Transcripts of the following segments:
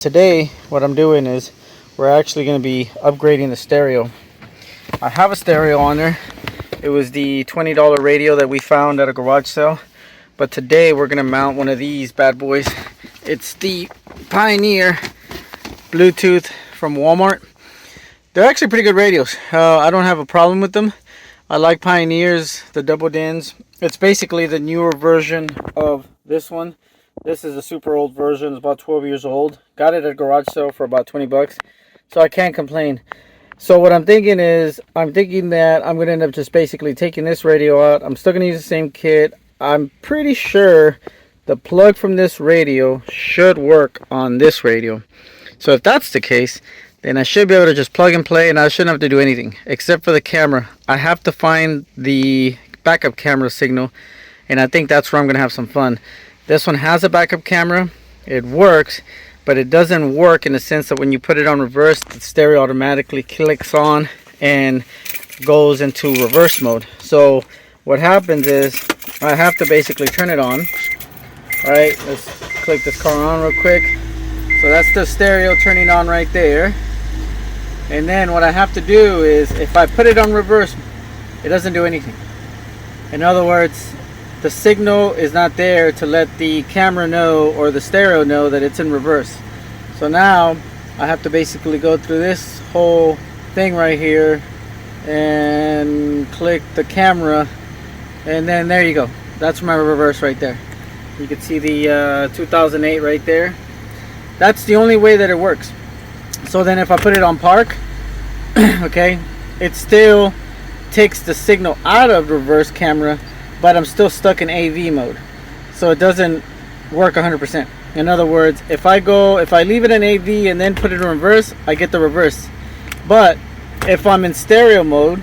Today what I'm doing is we're actually going to be upgrading the stereo. I have a stereo on there. It was the $20 radio that we found at a garage sale, but today we're going to mount one of these bad boys. It's the Pioneer Bluetooth from Walmart. They're actually pretty good radios. I don't have a problem with them. I like Pioneers, the double DINs. It's basically the newer version of this one. This is a super old version. It's about 12 years old. Got it at a garage sale for about 20 bucks. So I can't complain. So what I'm thinking is, I'm thinking that I'm going to end up just basically taking this radio out. I'm still going to use the same kit. I'm pretty sure the plug from this radio should work on this radio. So if that's the case, then I should be able to just plug and play, and I shouldn't have to do anything except for the camera. I have to find the backup camera signal, and I think that's where I'm going to have some fun. This one has a backup camera. It works, but it doesn't work in the sense that when you put it on reverse, the stereo automatically clicks on and goes into reverse mode. So what happens is I have to basically turn it on. All right, let's click this car on real quick. So that's the stereo turning on right there. And then what I have to do is, if I put it on reverse, it doesn't do anything. In other words, the signal is not there to let the camera know or the stereo know that it's in reverse. So now I have to basically go through this whole thing right here and click the camera, and then there you go. That's my reverse right there. You can see the 2008 right there. That's the only way that it works. So then if I put it on park, okay, it still takes the signal out of reverse camera, but I'm still stuck in AV mode, so it doesn't work 100%. In other words, if I leave it in AV and then put it in reverse, I get the reverse. But if I'm in stereo mode,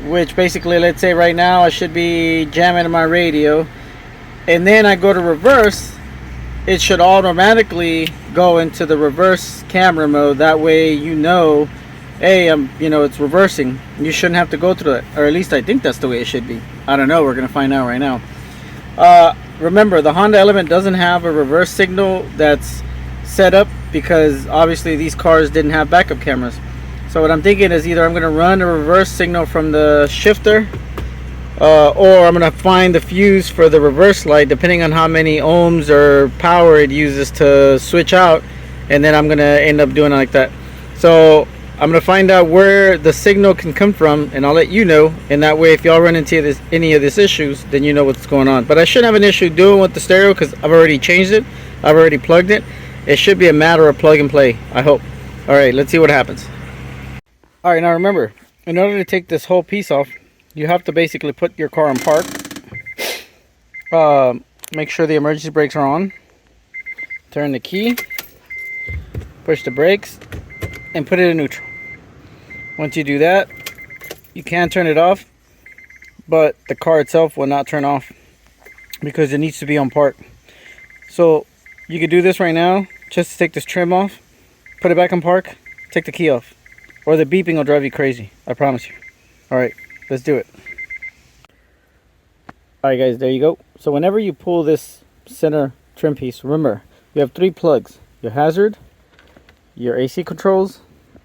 which basically, let's say right now I should be jamming in my radio, and then I go to reverse, it should automatically go into the reverse camera mode. That way you know, hey, it's reversing. You shouldn't have to go through it, or at least I think that's the way it should be. I don't know. We're gonna find out right now. Remember, the Honda Element doesn't have a reverse signal that's set up because obviously these cars didn't have backup cameras. So what I'm thinking is, either I'm gonna run a reverse signal from the shifter, or I'm gonna find the fuse for the reverse light, depending on how many ohms or power it uses to switch out, and then I'm gonna end up doing it like that. So I'm going to find out where the signal can come from, and I'll let you know. And that way, if y'all run into any of these issues, then you know what's going on. But I shouldn't have an issue doing with the stereo because I've already changed it. I've already plugged it. It should be a matter of plug and play, I hope. All right, let's see what happens. All right, now remember, in order to take this whole piece off, you have to basically put your car in park. Make sure the emergency brakes are on. Turn the key. Push the brakes. And put it in neutral. Once you do that, you can turn it off, but the car itself will not turn off because it needs to be on park. So you could do this right now, just to take this trim off, put it back on park, take the key off, or the beeping will drive you crazy, I promise you. All right, let's do it. All right guys, there you go. So whenever you pull this center trim piece, remember you have 3 plugs: your hazard, your AC controls,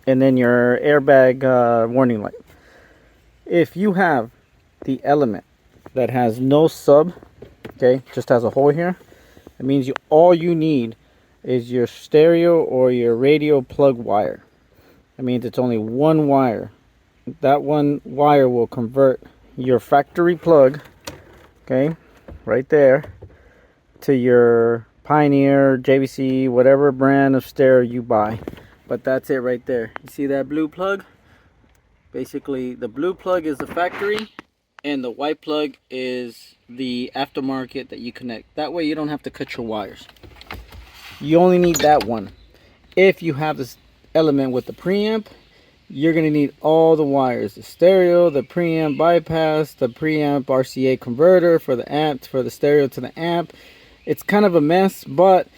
and then your airbag warning light. If you have the Element that has no sub, okay, just has a hole here, it means all you need is your stereo or your radio plug wire. It means it's only one wire. That one wire will convert your factory plug, okay, right there, to your Pioneer, JVC, whatever brand of stereo you buy. But that's it right there. You see that blue plug? Basically, the blue plug is the factory, and the white plug is the aftermarket that you connect. That way you don't have to cut your wires. You only need that one. If you have this Element with the preamp, you're going to need all the wires: the stereo, the preamp bypass, the preamp RCA converter for the amp, for the stereo to the amp. It's kind of a mess, but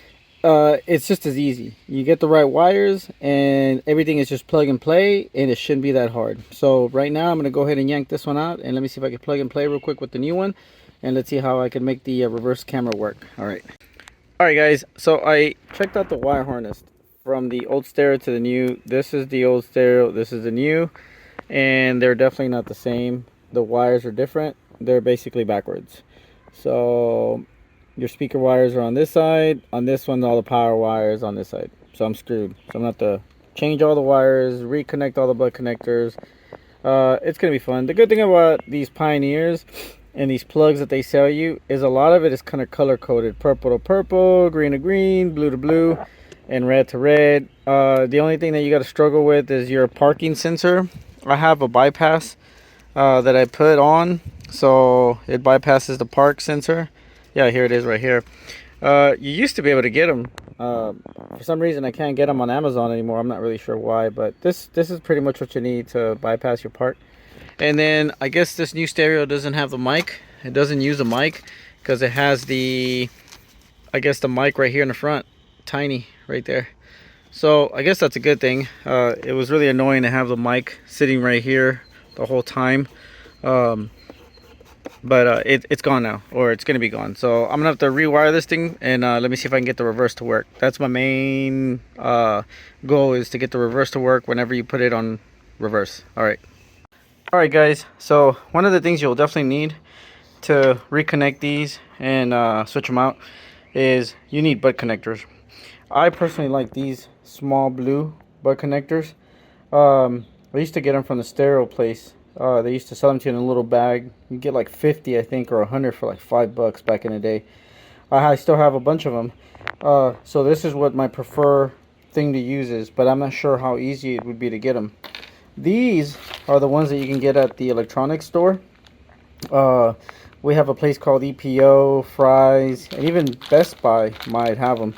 it's just as easy. You get the right wires and everything is just plug and play, and it shouldn't be that hard. So right now I'm going to go ahead and yank this one out, and let me see if I can plug and play real quick with the new one, and let's see how I can make the reverse camera work. All right guys, so I checked out the wire harness. from the old stereo to the new. This is the old stereo, this is the new, and they're definitely not the same. The wires are different. They're basically backwards. So your speaker wires are on this side. On this one, all the power wires on this side. So I'm screwed. So I'm gonna have to change all the wires, reconnect all the butt connectors. It's gonna be fun. The good thing about these Pioneers and these plugs that they sell you is a lot of it is kind of color coded: purple to purple, green to green, blue to blue, and red to red. The only thing that you got to struggle with is your parking sensor. I have a bypass that I put on, so it bypasses the park sensor. Yeah, here it is right here. You used to be able to get them. For some reason I can't get them on Amazon anymore. I'm not really sure why, but this is pretty much what you need to bypass your park. And then I guess this new stereo doesn't have the mic. It doesn't use a mic because it has the, I guess, the mic right here in the front, tiny right there. So I guess that's a good thing. It was really annoying to have the mic sitting right here the whole time. But it's gone now, or it's gonna be gone. So I'm gonna have to rewire this thing, and let me see if I can get the reverse to work. That's my main goal, is to get the reverse to work whenever you put it on reverse. All right guys, so one of the things you'll definitely need to reconnect these and switch them out is you need butt connectors. I personally like these small blue butt connectors. I used to get them from the stereo place. They used to sell them to you in a little bag. You get like 50, I think, or 100 for like $5 back in the day. I still have a bunch of them. So this is what my preferred thing to use is, but I'm not sure how easy it would be to get them. These are the ones that you can get at the electronics store. We have a place called EPO, Fry's, and even Best Buy might have them.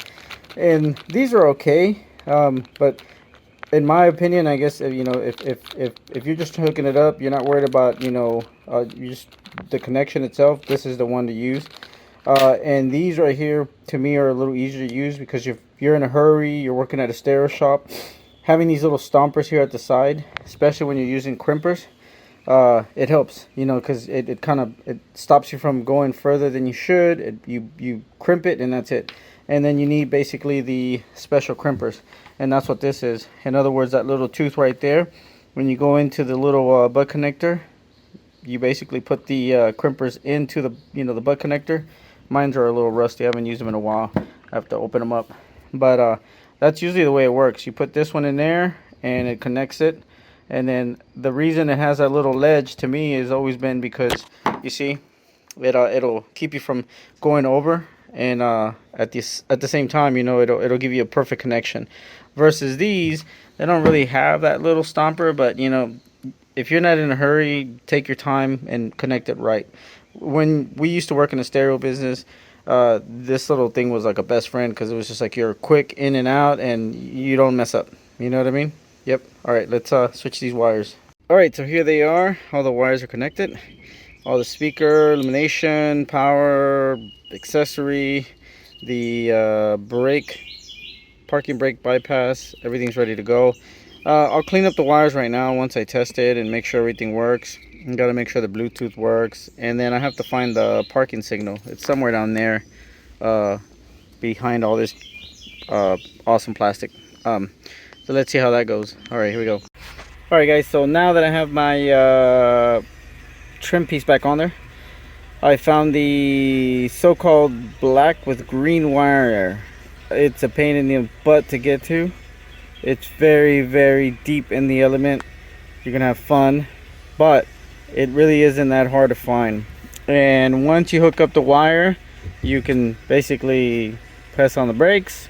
And these are okay, but in my opinion, I guess, you know, if you're just hooking it up, you're not worried about, you know, just the connection itself, this is the one to use. And these right here to me are a little easier to use because if you're in a hurry, you're working at a stereo shop, having these little stompers here at the side, especially when you're using crimpers, it helps, you know, because it kind of, it stops you from going further than you should. You crimp it and that's it. And then you need basically the special crimpers, and that's what this is. In other words, that little tooth right there, when you go into the little butt connector, you basically put the crimpers into the, you know, the butt connector. Mine are a little rusty. I haven't used them in a while. I have to open them up, but that's usually the way it works. You put this one in there and it connects it. And then the reason it has that little ledge to me has always been because, you see, it'll keep you from going over, and at the same time, you know, it'll give you a perfect connection. Versus these, they don't really have that little stomper, but you know, if you're not in a hurry, take your time and connect it right. When we used to work in the stereo business, this little thing was like a best friend because it was just like you're quick in and out and you don't mess up. You know what I mean? Yep. All right, let's switch these wires. All right, so here they are. All the wires are connected. All the speaker, illumination, power, accessory, the parking brake bypass, everything's ready to go. I'll clean up the wires right now once I test it and make sure everything works. You gotta make sure the Bluetooth works, and then I have to find the parking signal. It's somewhere down there behind all this awesome plastic. So let's see how that goes. All right, here we go. All right guys, so now that I have my trim piece back on there, I found the so-called black with green wire. It's a pain in the butt to get to. It's very, very deep in the element. You're gonna have fun, but it really isn't that hard to find. And once you hook up the wire, you can basically press on the brakes,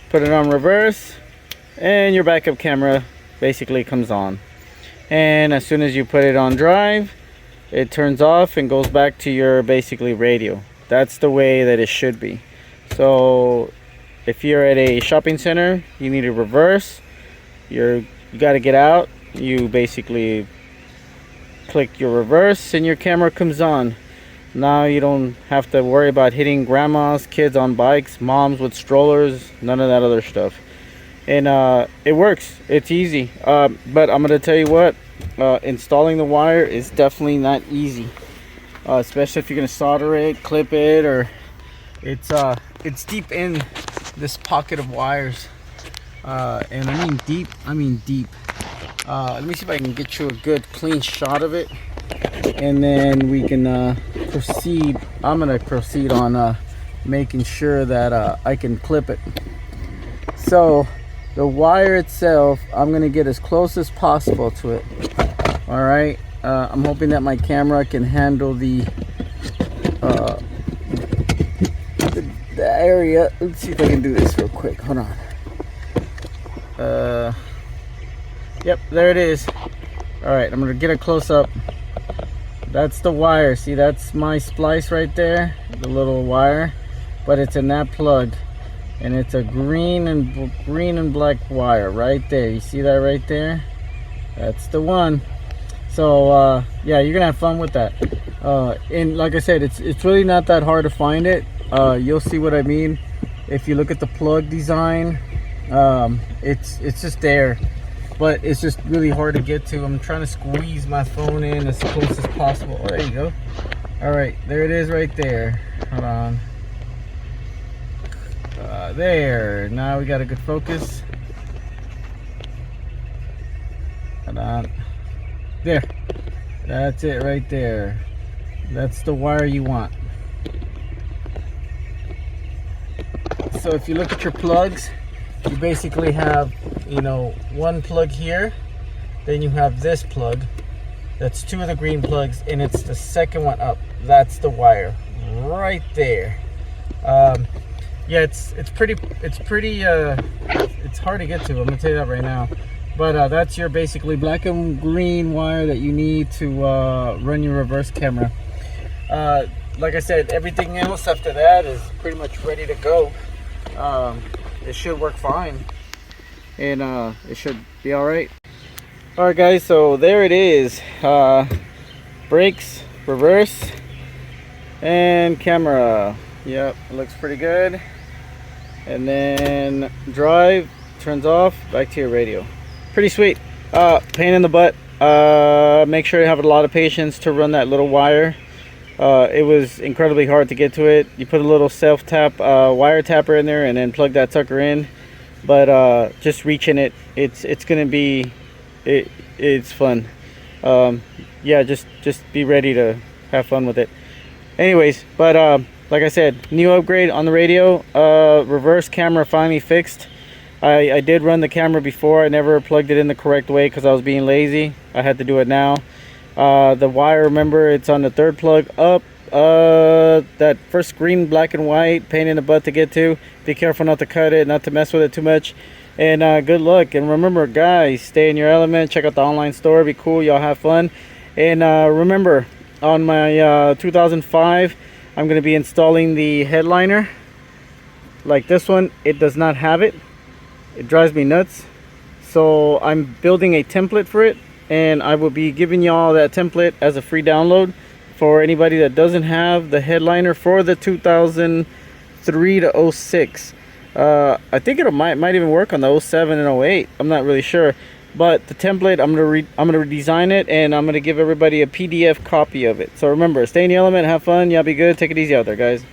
put it on reverse, and your backup camera basically comes on. And as soon as you put it on drive, it turns off and goes back to your basically radio. That's the way that it should be. So if you're at a shopping center, you need to reverse. You got to get out. You basically click your reverse and your camera comes on. Now you don't have to worry about hitting grandmas, kids on bikes, moms with strollers, none of that other stuff. And it works. It's easy. But I'm gonna tell you what, installing the wire is definitely not easy, especially if you're gonna solder it, clip it, or it's deep in this pocket of wires. And I mean deep, let me see if I can get you a good clean shot of it, and then we can proceed. I'm gonna proceed on making sure that I can clip it. So the wire itself, I'm gonna get as close as possible to it. All right, I'm hoping that my camera can handle the area. Let's see if I can do this real quick. Hold on. Yep, there it is. All right, I'm gonna get a close up. That's the wire. See, that's my splice right there, the little wire, but it's in that plug, and it's a green and black wire right there. You see that right there? That's the one. So yeah, you're gonna have fun with that. And like I said, it's really not that hard to find it. You'll see what I mean if you look at the plug design. It's just there, but it's just really hard to get to. I'm trying to squeeze my phone in as close as possible. Oh, there you go. All right, there it is right there. Hold on. There. Now we got a good focus. Hold on. There. That's it right there. That's the wire you want. So if you look at your plugs, you basically have, you know, one plug here, then you have this plug. That's two of the green plugs, and it's the second one up. That's the wire right there. Yeah, it's hard to get to. I'm gonna tell you that right now. But that's your basically black and green wire that you need to run your reverse camera. Like I said, everything else after that is pretty much ready to go. It should work fine, and it should be all right. All right, guys, so there it is. Brakes, reverse, and camera. Yep, it looks pretty good. And then drive, turns off, back to your radio. Pretty sweet. Pain in the butt. Make sure you have a lot of patience to run that little wire. It was incredibly hard to get to it. You put a little self-tap wire tapper in there and then plug that sucker in. But just reaching it, it's gonna be, it's fun. Yeah, just be ready to have fun with it. Anyways, but like I said, new upgrade on the radio. Reverse camera finally fixed. I did run the camera before. I never plugged it in the correct way because I was being lazy. I had to do it now. The wire, remember, it's on the third plug up. That first green, black and white, pain in the butt to get to. Be careful not to cut it, not to mess with it too much. And good luck. And remember, guys, stay in your element. Check out the online store. Be cool. Y'all have fun. And remember, on my 2005, I'm going to be installing the headliner. Like this one, it does not have it. It drives me nuts. So I'm building a template for it, and I will be giving y'all that template as a free download for anybody that doesn't have the headliner for the 2003 to 06. I think it might even work on the 07 and 08. I'm not really sure, but the template, I'm gonna redesign it, and I'm gonna give everybody a PDF copy of it. So remember, stay in the element, have fun, y'all be good, take it easy out there, guys.